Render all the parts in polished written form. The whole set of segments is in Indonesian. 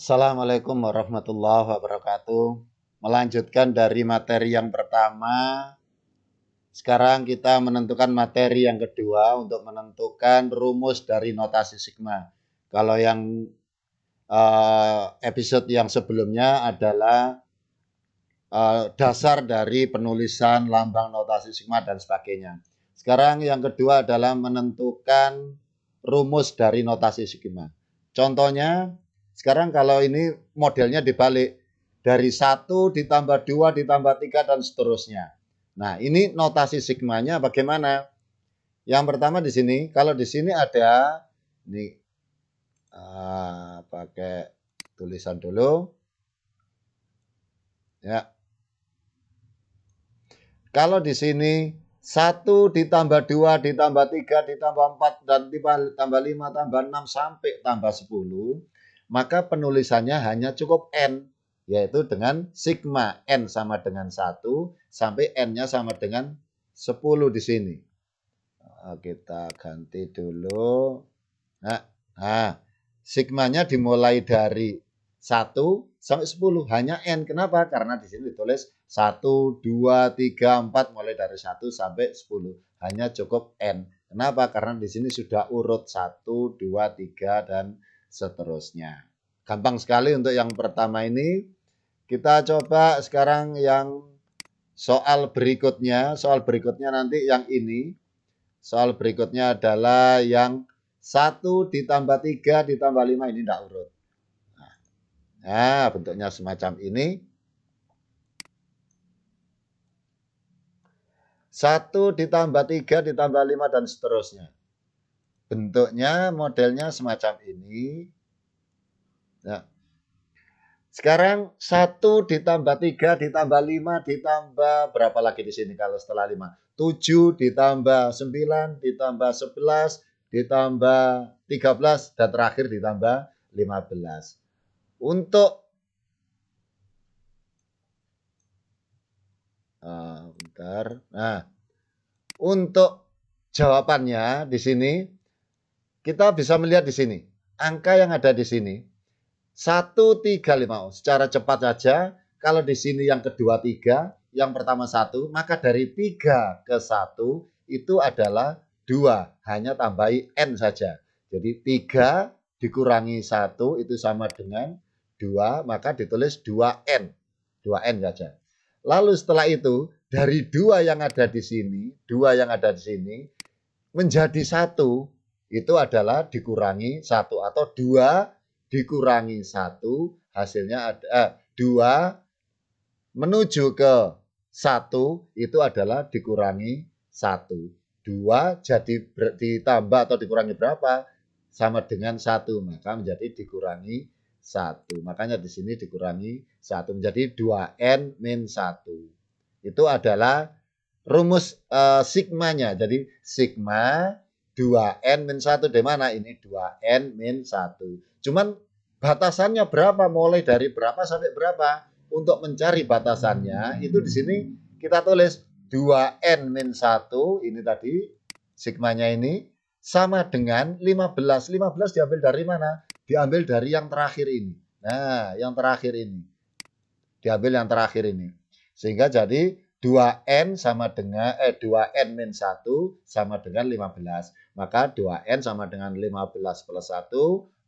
Assalamualaikum warahmatullahi wabarakatuh. Melanjutkan dari materi yang pertama, sekarang kita menentukan materi yang kedua untuk menentukan rumus dari notasi sigma. Kalau yang episode yang sebelumnya adalah dasar dari penulisan lambang notasi sigma dan sebagainya. Sekarang yang kedua adalah menentukan rumus dari notasi sigma. Contohnya, sekarang kalau ini modelnya dibalik. Dari 1 ditambah 2 ditambah 3 dan seterusnya. Nah, ini notasi sigmanya bagaimana? Yang pertama di sini, kalau di sini ada, ini pakai tulisan dulu. Ya. Kalau di sini 1 ditambah 2 ditambah 3 ditambah 4 dan tambah 5 tambah 6 sampai tambah 10, maka penulisannya hanya cukup N, yaitu dengan sigma N sama dengan 1 sampai N-nya sama dengan 10 di sini. Kita ganti dulu. Nah, sigmanya dimulai dari 1 sampai 10, hanya N. Kenapa? Karena di sini ditulis 1, 2, 3, 4, mulai dari 1 sampai 10. Hanya cukup N. Kenapa? Karena di sini sudah urut 1, 2, 3, dan seterusnya. Gampang sekali untuk yang pertama ini. Kita coba sekarang yang soal berikutnya. Soal berikutnya nanti yang ini. Soal berikutnya adalah yang 1 ditambah 3 ditambah 5, ini tidak urut. Nah, bentuknya semacam ini. 1 ditambah 3 ditambah 5 dan seterusnya. Bentuknya, modelnya semacam ini. Nah, sekarang 1 ditambah 3 ditambah 5 ditambah berapa lagi di sini kalau setelah 5? 7 ditambah 9 ditambah 11 ditambah 13 dan terakhir ditambah 15. Untuk untuk jawabannya di sini kita bisa melihat di sini angka yang ada di sini 135. Secara cepat saja, kalau di sini yang kedua 3, yang pertama 1, maka dari 3 ke 1 itu adalah 2, hanya tambahi N saja. Jadi 3 dikurangi 1 itu sama dengan 2, maka ditulis 2N. 2N saja. Lalu setelah itu, dari 2 yang ada di sini, 2 yang ada di sini menjadi 1, itu adalah dikurangi 1 atau 2 dikurangi 1, hasilnya ada 2 menuju ke 1 itu adalah dikurangi 1. 2 jadi ditambah atau dikurangi berapa? Sama dengan 1, maka menjadi dikurangi 1. Makanya di sini dikurangi 1 menjadi 2N min 1. Itu adalah rumus sigmanya. Jadi sigma 2N min 1 di mana? Ini 2N min 1. Cuman batasannya berapa? Mulai dari berapa sampai berapa? Untuk mencari batasannya itu di sini kita tulis 2N min 1, ini tadi sigmanya ini sama dengan 15. 15 diambil dari mana? Diambil dari yang terakhir ini. Nah, yang terakhir ini. Diambil yang terakhir ini. Sehingga jadi 2N sama dengan 2N min 1 sama dengan 15. Maka 2N sama dengan 15 plus 1,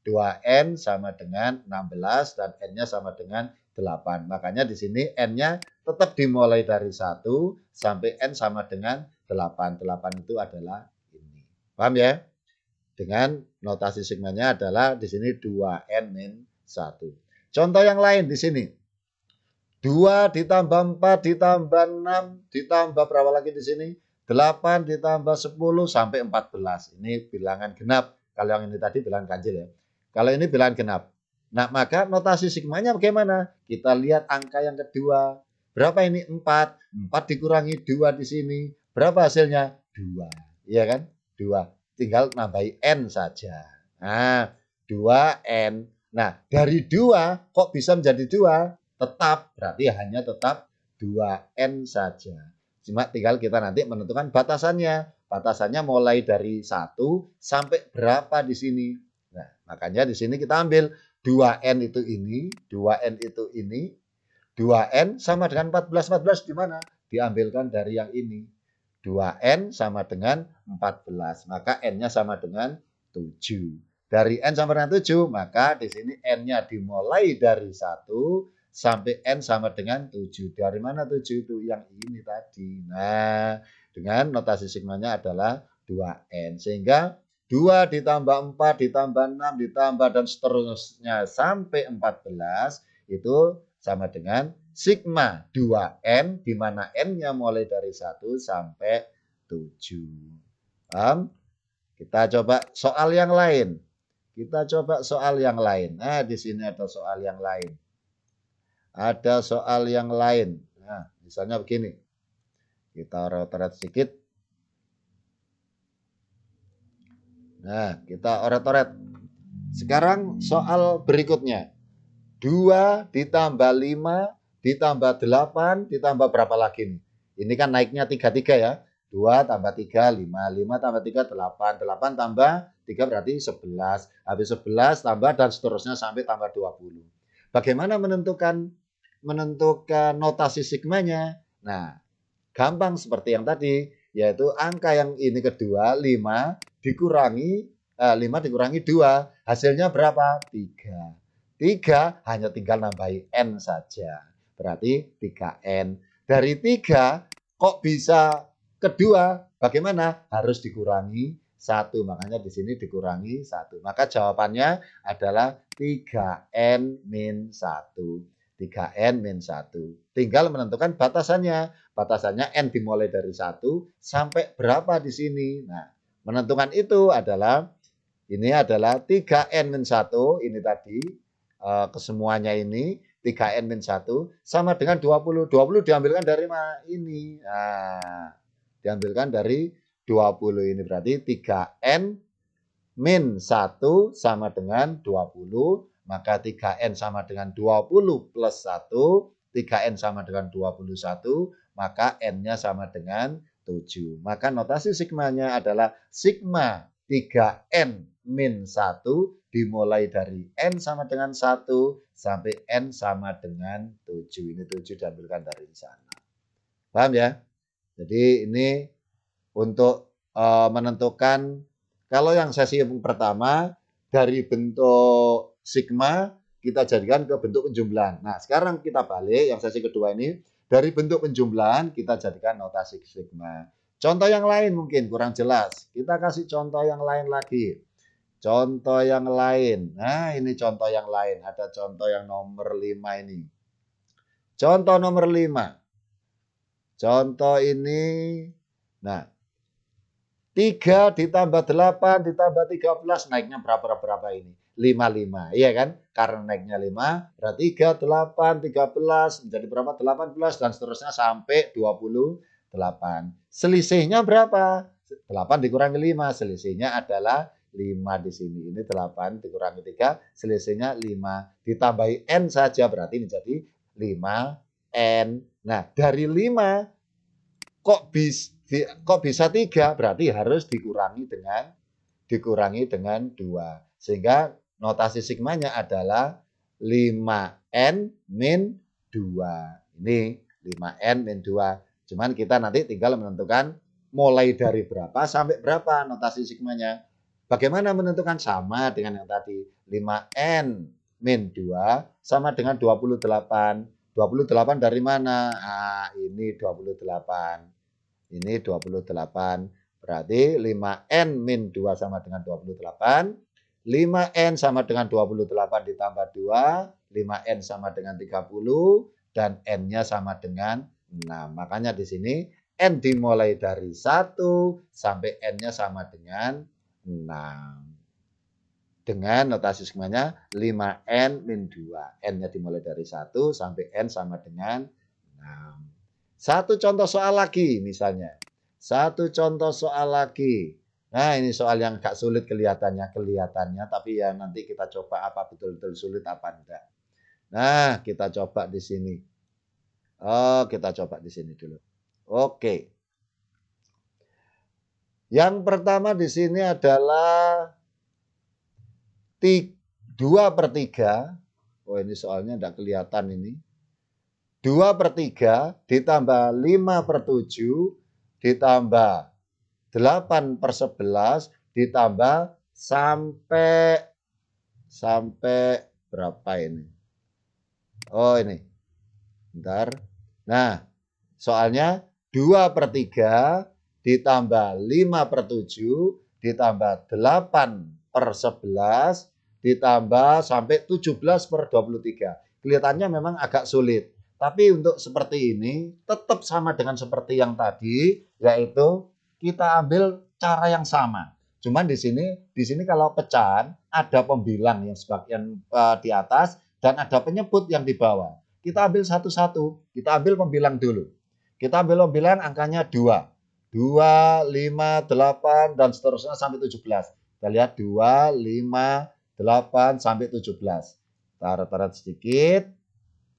2N sama dengan 16 dan N-nya sama dengan 8. Makanya di sini N-nya tetap dimulai dari 1 sampai N sama dengan 8. 8 itu adalah ini. Paham ya? Dengan notasi sigmanya adalah di sini 2N min 1. Contoh yang lain di sini. 2 ditambah 4 ditambah 6 ditambah berapa lagi di sini? 8 ditambah 10 sampai 14. Ini bilangan genap. Kalau yang ini tadi bilangan ganjil ya. Kalau ini bilangan genap. Nah, maka notasi sigmanya bagaimana? Kita lihat angka yang kedua. Berapa ini? 4. 4 dikurangi 2 di sini. Berapa hasilnya? 2. Iya kan? 2. Tinggal nambahi N saja. Nah, 2N. Nah, dari 2 kok bisa menjadi 2? Tetap, berarti hanya tetap 2N saja. Cuma tinggal kita nanti menentukan batasannya. Batasannya mulai dari 1 sampai berapa di sini. Nah, makanya di sini kita ambil 2N itu ini, 2N itu ini, 2N sama dengan 14. 14 di mana? Diambilkan dari yang ini. 2N sama dengan 14. Maka N-nya sama dengan 7. Dari N sama dengan 7, maka di sini N-nya dimulai dari 1 sampai N sama dengan 7. Dari mana 7 itu? Yang ini tadi. Nah, dengan notasi sigmanya adalah 2N. Sehingga 2 ditambah 4 ditambah 6 ditambah dan seterusnya sampai 14 itu sama dengan sigma 2N, di mana N-nya mulai dari 1 sampai 7. Paham? Kita coba soal yang lain. Kita coba soal yang lain. Nah, di sini ada soal yang lain. Ada soal yang lain. Nah, misalnya begini. Kita oret-oret sedikit. Nah, kita oret-oret. Sekarang soal berikutnya. 2 ditambah 5 ditambah 8 ditambah berapa lagi nih? Ini kan naiknya 3 ya. 2 tambah 3, 5. 5 tambah 3, 8. 8 tambah 3 berarti 11. Habis 11 tambah dan seterusnya sampai tambah 20. Bagaimana menentukan notasi sigmanya? Nah, gampang seperti yang tadi, yaitu angka yang ini kedua 5 dikurangi 5 dikurangi 2, hasilnya berapa? 3. 3 hanya tinggal nambahi N saja. Berarti 3N. Dari 3 kok bisa kedua? Bagaimana? Harus dikurangi 1. Makanya di sini dikurangi 1. Maka jawabannya adalah 3N min 1. 3N min 1. Tinggal menentukan batasannya. Batasannya N dimulai dari 1 sampai berapa di sini. Nah, menentukan itu adalah ini adalah 3N min 1. Ini tadi kesemuanya ini 3N min 1 sama dengan 20. 20 diambilkan dari mana? Ini. Nah, diambilkan dari 20 ini berarti 3N min 1 sama dengan 20. Maka 3N sama dengan 20 plus 1. 3N sama dengan 21. Maka N-nya sama dengan 7. Maka notasi sigmanya adalah sigma 3N min 1 dimulai dari N sama dengan 1 sampai N sama dengan 7. Ini 7 diambilkan dari sana. Paham ya? Jadi ini untuk menentukan, kalau yang sesi pertama dari bentuk sigma kita jadikan ke bentuk penjumlahan. Nah, sekarang kita balik yang sesi kedua ini, dari bentuk penjumlahan kita jadikan notasi sigma. Contoh yang lain mungkin kurang jelas. Kita kasih contoh yang lain lagi. Contoh yang lain. Nah, ini contoh yang lain. Ada contoh yang nomor 5 ini. Contoh nomor 5. Contoh ini. Nah, 3 ditambah 8 ditambah 13 naiknya berapa ini? 55. Iya kan? Karena naiknya 5, berarti 3, 8, 13 menjadi berapa? 18 dan seterusnya sampai 28. Selisihnya berapa? 8 dikurangi 5, selisihnya adalah 5 di sini. Ini 8 dikurangi 3, selisihnya 5. Ditambahi N saja berarti menjadi 5N. Nah, dari 5 kok bisa 3? Berarti harus dikurangi dengan 2. Sehingga notasi sigmanya adalah 5N min 2. Ini 5N min 2. Cuman kita nanti tinggal menentukan mulai dari berapa sampai berapa notasi sigmanya. Bagaimana menentukan? Sama dengan yang tadi. 5N min 2 sama dengan 28. 28 dari mana? Nah, ini 28. Ini 28. Berarti 5N min 2 sama dengan 28. 5N sama dengan 28 ditambah 2. 5N sama dengan 30. Dan N-nya sama dengan 6. Makanya di sini N dimulai dari 1 sampai N-nya sama dengan 6. Dengan notasi sigmanya 5N min 2. N-nya dimulai dari 1 sampai N sama dengan 6. Satu contoh soal lagi misalnya. Satu contoh soal lagi. Nah, ini soal yang agak sulit kelihatannya. Tapi ya nanti kita coba apa betul-betul sulit apa enggak. Nah, kita coba di sini. Oh, kita coba di sini dulu. Oke. Yang pertama di sini adalah 2/3. Oh, ini soalnya tidak kelihatan ini. 2/3 ditambah 5/7 ditambah 8/11 ditambah sampai berapa ini? Oh, ini. Bentar. Nah, soalnya 2/3 ditambah 5/7 ditambah 8/11 ditambah sampai 17/23. Kelihatannya memang agak sulit. Tapi untuk seperti ini tetap sama dengan seperti yang tadi, yaitu kita ambil cara yang sama. Cuman di sini kalau pecahan ada pembilang yang sebagian di atas dan ada penyebut yang di bawah. Kita ambil satu-satu. Kita ambil pembilang dulu. Kita ambil pembilang angkanya 2. 2, 5, 8 dan seterusnya sampai 17. Kita lihat 2, 5, 8 sampai 17. Taruh sedikit.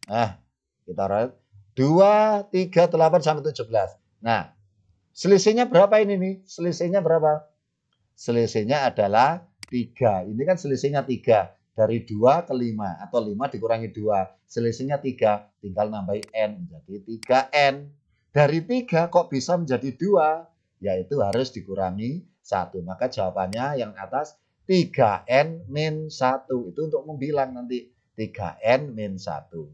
Nah, kita taruh 2, 3, 8 sampai 17. Nah, selisihnya berapa ini nih? Selisihnya berapa? Selisihnya adalah 3. Ini kan selisihnya 3. Dari 2 ke 5 atau 5 dikurangi 2. Selisihnya 3. Tinggal nambahin N. Jadi 3N. Dari 3 kok bisa menjadi 2? Yaitu harus dikurangi 1. Maka jawabannya yang atas 3N min 1. Itu untuk membilang nanti. 3N min 1.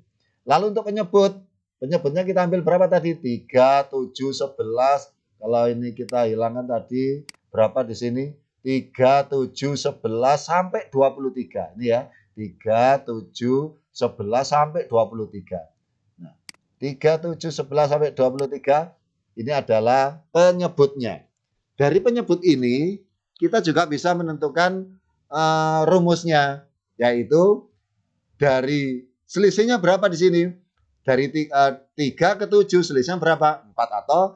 Lalu untuk penyebut. Penyebutnya kita ambil berapa tadi? 3, 7, 11. Kalau ini kita hilangkan tadi berapa di sini? 3, 7, 11 sampai 23. Ini ya. 3, 7, 11 sampai 23. Nah, 3, 7, 11 sampai 23 ini adalah penyebutnya. Dari penyebut ini kita juga bisa menentukan rumusnya, yaitu dari selisihnya berapa di sini? Dari 3 ke 7 selisihnya berapa? 4 atau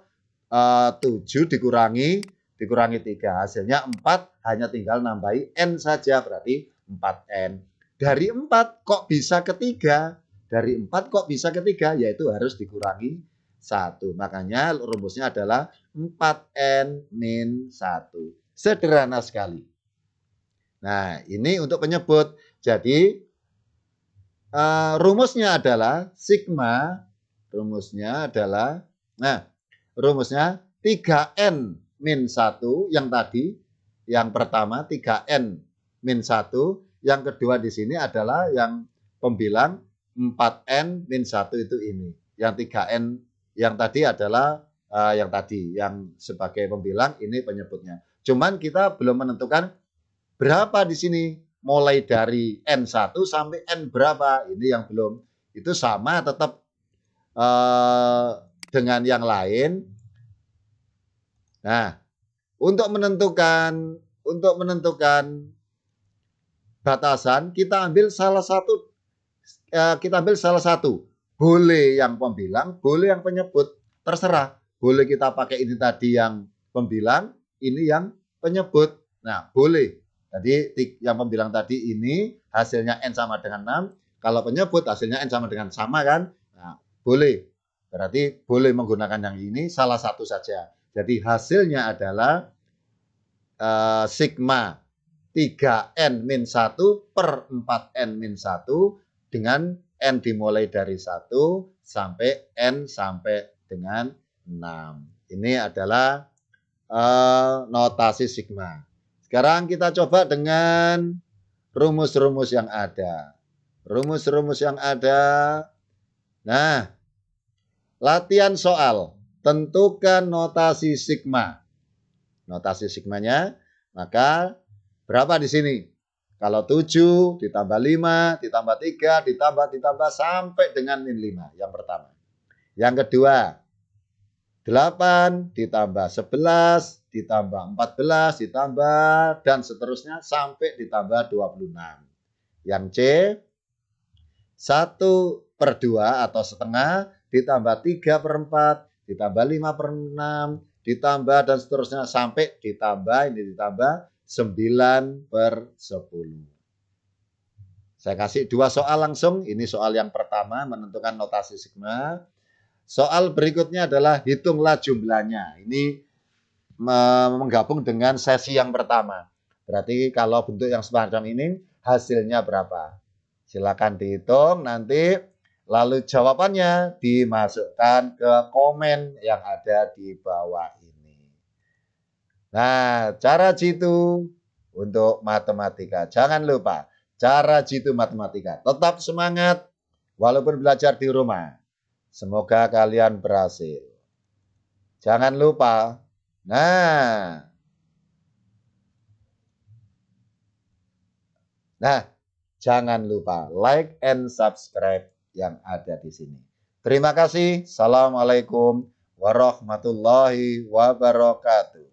7 dikurangi 3. Hasilnya 4, hanya tinggal nambahi N saja, berarti 4N. Dari 4 kok bisa ke 3? Dari 4 kok bisa ke 3? Yaitu harus dikurangi 1. Makanya rumusnya adalah 4N min 1. Sederhana sekali. Nah, ini untuk penyebut. Jadi, rumusnya adalah sigma. Rumusnya 3N min 1 yang tadi, yang pertama 3N min 1, yang kedua di sini adalah yang pembilang 4N min 1 itu ini. Yang 3N yang tadi adalah yang sebagai pembilang, ini penyebutnya. Cuman kita belum menentukan berapa di sini, mulai dari N1 sampai N berapa, ini yang belum. Itu sama tetap dengan yang lain. Nah, untuk menentukan batasan, kita ambil salah satu. Boleh yang pembilang, boleh yang penyebut, terserah. Boleh kita pakai ini tadi yang pembilang, ini yang penyebut. Nah, boleh. Jadi yang pembilang tadi ini hasilnya N sama dengan 6. Kalau penyebut hasilnya N sama dengan sama kan? Nah, boleh. Berarti boleh menggunakan yang ini salah satu saja. Jadi hasilnya adalah sigma 3N min 1 per 4N min 1 dengan N dimulai dari 1 sampai N sampai dengan 6. Ini adalah notasi sigma. Sekarang kita coba dengan rumus-rumus yang ada. Rumus-rumus yang ada. Nah, latihan soal. Tentukan notasi sigma. Notasi sigmanya, maka berapa di sini? Kalau 7 ditambah 5, ditambah 3, ditambah sampai dengan min 5. Yang pertama. Yang kedua, 8 ditambah 11, ditambah 14, ditambah dan seterusnya sampai ditambah 26. Yang C, 1/2 atau setengah, ditambah 3/4, ditambah 5/6, ditambah dan seterusnya sampai ditambah 9/10. Saya kasih 2 soal langsung. Ini soal yang pertama, menentukan notasi sigma. Soal berikutnya adalah hitunglah jumlahnya. Ini menggabung dengan sesi yang pertama. Berarti kalau bentuk yang semacam ini hasilnya berapa. Silakan dihitung nanti, lalu jawabannya dimasukkan ke komen yang ada di bawah ini. Nah, cara jitu untuk matematika. Jangan lupa, cara jitu matematika. Tetap semangat walaupun belajar di rumah. Semoga kalian berhasil. Jangan lupa. Nah, jangan lupa like and subscribe yang ada di sini. Terima kasih. Assalamualaikum warahmatullahi wabarakatuh.